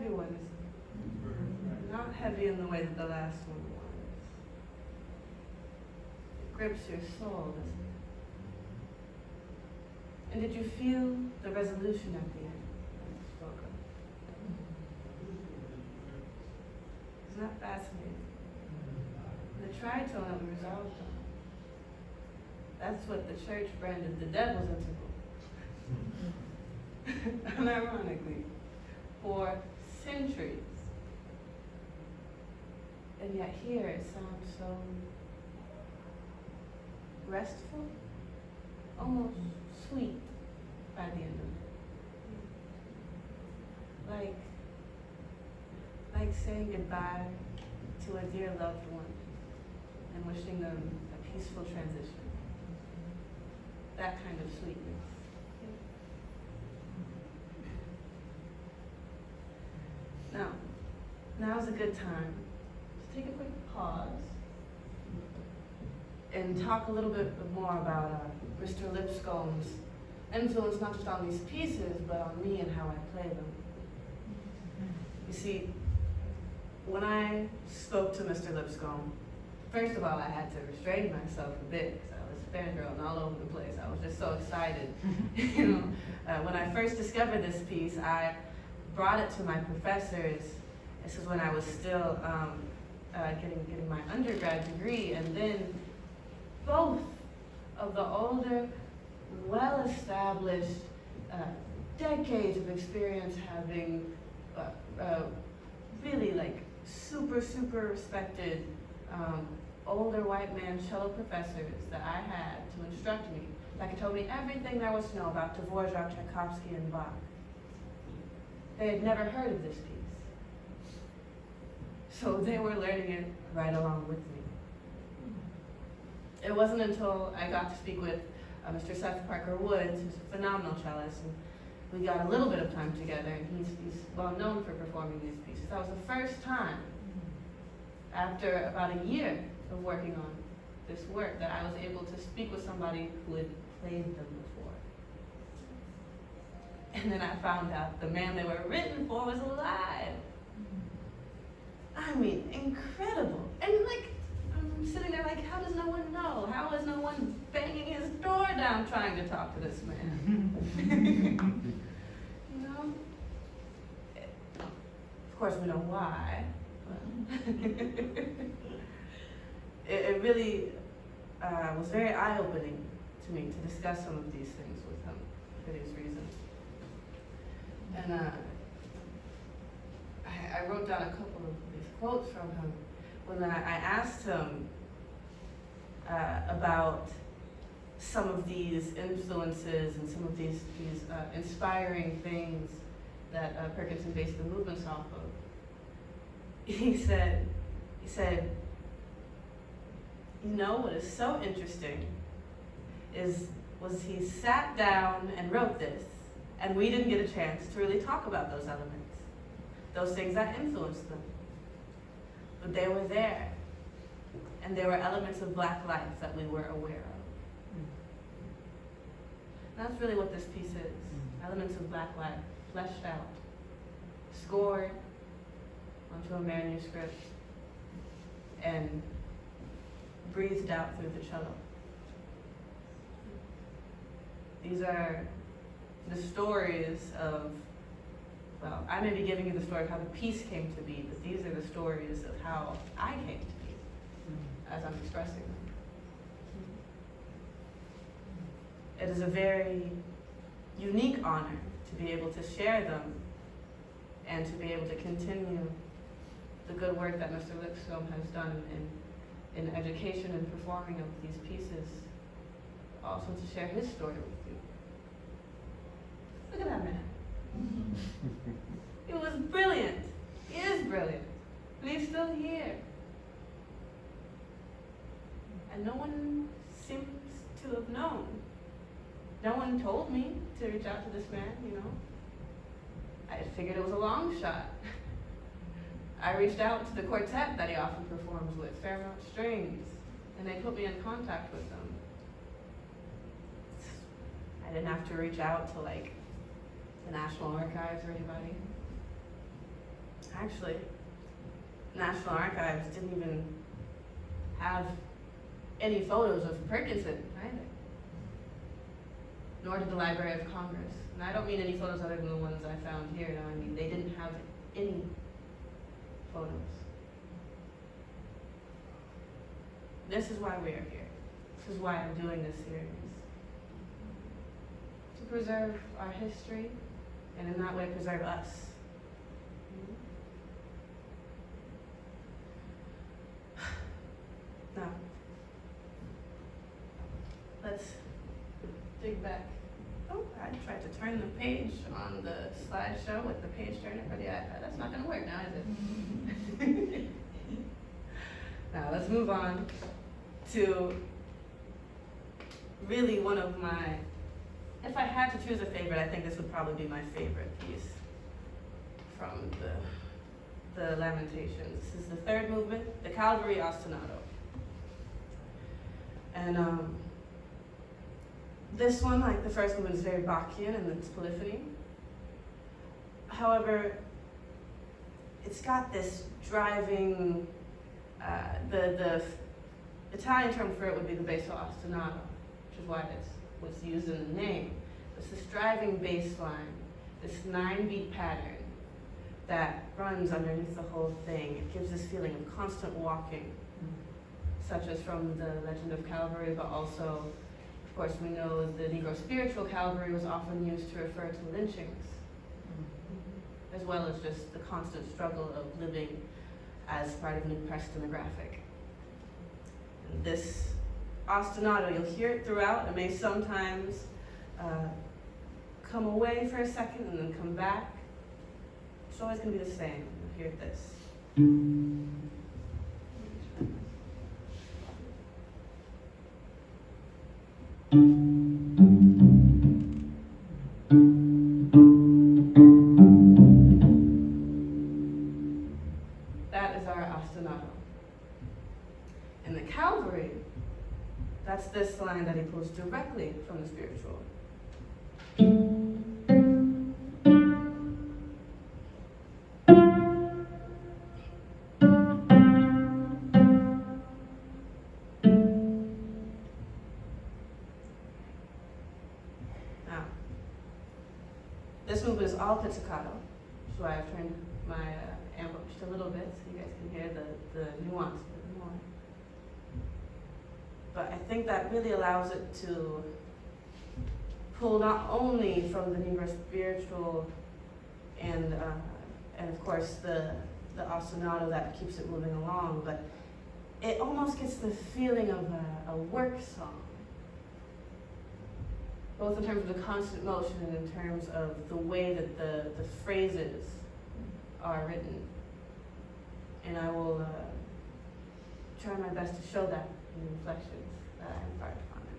heavy one, isn't it? Not heavy in the way that the last one was. It grips your soul, doesn't it? And did you feel the resolution at the end when you spoke of? Isn't that fascinating? The tritone that we resolved on. That's what the church branded the devil's interval. Unironically, for centuries. And yet here it sounds so restful, almost sweet by the end of it. Like saying goodbye to a dear loved one and wishing them a peaceful transition. That kind of sweetness. Now's a good time to take a quick pause and talk a little bit more about Mr. Lipscomb's influence, not just on these pieces, but on me and how I play them. You see, when I spoke to Mr. Lipscomb, first of all, I had to restrain myself a bit because I was fangirling all over the place. I was just so excited. When I first discovered this piece, I brought it to my professors. This is when I was still getting my undergrad degree, and then both of the older, well-established, decades of experience having really like super respected older white man cello professors that I had to instruct me, that could tell me everything there was to know about Dvorak, Tchaikovsky, and Bach. They had never heard of this piece. So they were learning it right along with me. It wasn't until I got to speak with Mr. Seth Parker Woods, who's a phenomenal cellist, and we got a little bit of time together, and he's well known for performing these pieces. That was the first time, after about a year of working on this work, that I was able to speak with somebody who had played them before. And then I found out the man they were written for was alive. I mean, incredible. And like, I'm sitting there like, how does no one know? How is no one banging his door down trying to talk to this man? You know? Of course, we know why. It really was very eye-opening to me to discuss some of these things with him for these reasons. And I wrote down a couple of these quotes from him when I asked him about some of these influences and some of these inspiring things that Perkinson based the movements off of. He said, you know what is so interesting was he sat down and wrote this, and we didn't get a chance to really talk about those elements, those things that influenced them. But they were there, and they were elements of Black life that we were aware of. And that's really what this piece is, elements of Black life, fleshed out, scored onto a manuscript, and breathed out through the cello. These are the stories of, well, I may be giving you the story of how the piece came to be, but these are the stories of how I came to be as I'm expressing them. It is a very unique honor to be able to share them and to be able to continue the good work that Mr. Lipscomb has done in education and performing of these pieces, also to share his story with you. Look at that man. He was brilliant. He is brilliant. But he's still here. And no one seems to have known. No one told me to reach out to this man, you know. I figured it was a long shot. I reached out to the quartet that he often performs with, Fairmount Strings, and they put me in contact with them. I didn't have to reach out to like the National Archives or anybody. Actually, National Archives didn't even have any photos of Perkinson either, nor did the Library of Congress. And I don't mean any photos other than the ones I found here. No, I mean they didn't have any photos. This is why we are here. This is why I'm doing this series. To preserve our history, and in that way preserve us. Now, let's dig back. Oh, I tried to turn the page on the slideshow with the page turner for the iPad. That's not going to work now, is it? Now, let's move on to really one of my, if I had to choose a favorite, I think this would probably be my favorite piece from the Lamentations. This is the third movement, the Cavalry Ostinato. And this one, like the first movement, is very Bachian in its polyphony. However, it's got this driving, the Italian term for it would be the basso ostinato, which is why it was used in the name. It's this driving bass line, this 9-beat pattern that runs underneath the whole thing. It gives this feeling of constant walking, such as from the Legend of Calvary, but also, of course, we know the Negro spiritual Calvary was often used to refer to lynchings, as well as just the constant struggle of living as part of an oppressed demographic. And this ostinato, you'll hear it throughout. It may sometimes come away for a second and then come back. It's always going to be the same. You'll hear this. That is our ostinato. In the Calvary, that's this line that he pulls directly from the spiritual. Now, this movement is all pizzicato, so I've turned my amp up just a little bit so you guys can hear the nuance a bit more. But I think that really allows it to pull not only from the Negro spiritual and of course the ostinato that keeps it moving along, but it almost gets the feeling of a work song, both in terms of the constant motion and in terms of the way that the phrases are written. And I will try my best to show that in the reflections that I embarked upon it.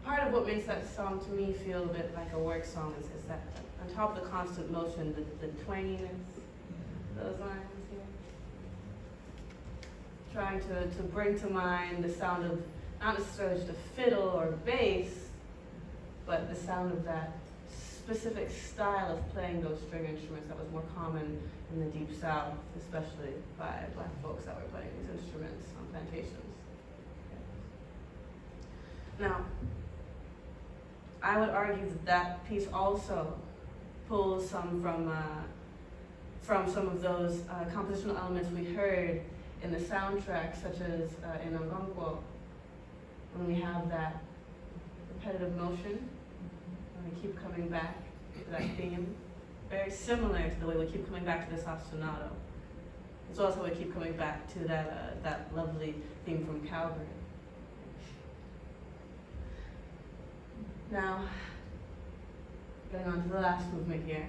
Part of what makes that song to me feel a bit like a work song is that on top of the constant motion, the twanginess, those lines here. Trying to bring to mind the sound of, not necessarily just a fiddle or bass, but the sound of that specific style of playing those string instruments that was more common in the Deep South, especially by Black folks that were playing these instruments on plantations. Now, I would argue that that piece also pulls some from some of those compositional elements we heard in the soundtrack, such as in Ongonquo, when we have that repetitive motion, and we keep coming back to that theme, very similar to the way we keep coming back to this ostinato. It's also we keep coming back to that lovely theme from Calgary. Now, getting on to the last movement here.